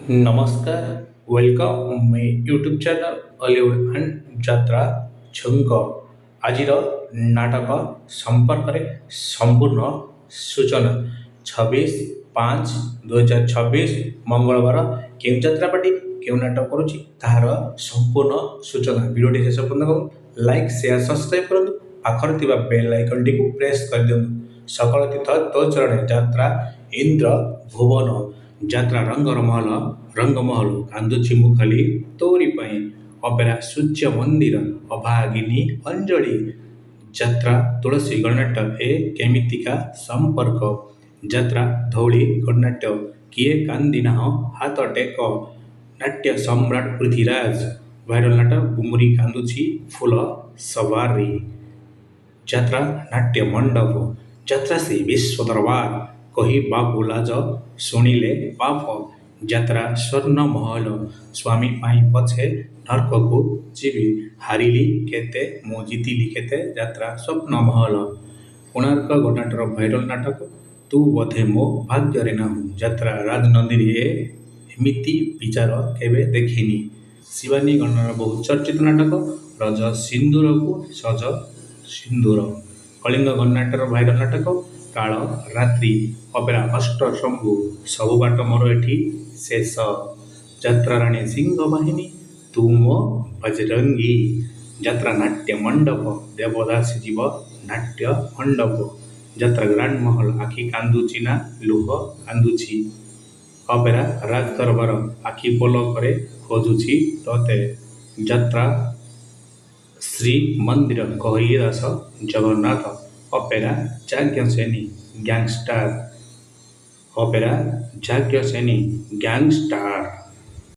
नमस्कार, welcome my YouTube channel Hollywood and ଯାତ୍ରା ଛୁଙ୍କ ଆଜିର ନାଟକ ସମ୍ପର୍କରେ ସମ୍ପୂର୍ଣ୍ଣ ସୂଚନା 26/5/2026 ମଙ୍ଗଳବାର କେଉଁ ଯାତ୍ରାପାର୍ଟି କେଉଁ ନାଟକ କରୁଛି ତାହାର ସମ୍ପୂର୍ଣ୍ଣ ସୂଚନା ଭିଡ଼ିଓଟି ଶେଷ ପର୍ଯ୍ୟନ୍ତ ଦେଖନ୍ତୁ। ଲାଇକ୍ ସେୟାର ସବସ୍କ୍ରାଇବ୍ କରନ୍ତୁ। ପାଖରେ ଥିବା ବେଲ୍ ଆଇକନ୍ଟିକୁ ପ୍ରେସ୍ କରିଦିଅନ୍ତୁ। ସକଳ ତୀର୍ଥ ତୋ ଚରଣେ ଯାତ୍ରା ଇନ୍ଦ୍ର ଭୁବନ ଯାତ୍ରା ରଙ୍ଗମହଲ କାନ୍ଦୁଛି ମୁଁ ଖାଲି ତୋରି ପାଇଁ ଅପେରା ସୂର୍ଯ୍ୟ ମନ୍ଦିର ଅଭାଗିନୀ ଅଞ୍ଜଳି ଯାତ୍ରା ତୁଳସୀ ଗଣନାଟ୍ୟ ଏ କେମିତିକା ସମ୍ପର୍କ ଯାତ୍ରା ଧଉଳି ଗଣନାଟ୍ୟ କିଏ କାନ୍ଦିନାହଁ ହାତ ଟେକ ନାଟ୍ୟ ସମ୍ରାଟ ପୃଥ୍ୱୀରାଜ ଭାଇରାଲ ନାଟକ ଗୁମୁରି କାନ୍ଦୁଛି ଫୁଲ ସବାରି ଯାତ୍ରା ନାଟ୍ୟ ମଣ୍ଡପ ଯାତ୍ରା ଶ୍ରୀ ବିଶ୍ୱ ଦରବାର କହି ବାବୁ ଲାଜ ଶୁଣିଲେ ପାପ ଯାତ୍ରା ସ୍ୱର୍ଣ୍ଣ ମହଲ ସ୍ୱାମୀ ପାଇଁ ପଛେ ନର୍କକୁ ଯିବି ହାରିଲି କେତେ ମୁଁ ଜିତିଲି କେତେ ଯାତ୍ରା ସ୍ୱପ୍ନ ମହଲ କୋଣାର୍କ ଗଣନାଟ୍ୟର ଭାଇରାଲ ନାଟକ ତୁ ବୋଧେ ମୋ ଭାଗ୍ୟରେ ନାହୁଁ ଯାତ୍ରା ରାଜନନ୍ଦିନୀ ଏମିତି ବିଚାର କେବେ ଦେଖିନି ଶିବାନୀ ଗଣନାର ବହୁ ଚର୍ଚ୍ଚିତ ନାଟକ ରଜ ସିନ୍ଦୁରକୁ ସଜ ସିନ୍ଦୁର କଳିଙ୍ଗ ଗଣନାଟ୍ୟର ଭାଇରାଲ ନାଟକ କାଳ ରାତ୍ରି ଅପେରା ଅଷ୍ଟଶମ୍ଭୁ ସବୁ ବାଟ ମୋର ଏଠି ଶେଷ ଯାତ୍ରା ରାଣୀ ସିଂହ ବାହିନୀ ତୁ ମୋ ବଜରଙ୍ଗୀ ଯାତ୍ରା ନାଟ୍ୟ ମଣ୍ଡପ ଦେବଦାସୀ ଯିବ ନାଟ୍ୟ ମଣ୍ଡପ ଯାତ୍ରା ଗ୍ରାଣ୍ଡ ମହଲ ଆଖି କାନ୍ଦୁଛି ନା ଲୁହ କାନ୍ଦୁଛି ଅପେରା ରାଜ ଦରବାର ଆଖି ପଲକରେ ଖୋଜୁଛି ତତେ ଯାତ୍ରା Shrimandir Kailash Jagannath opera Yajnaseni gangster opera Yajnaseni gangster.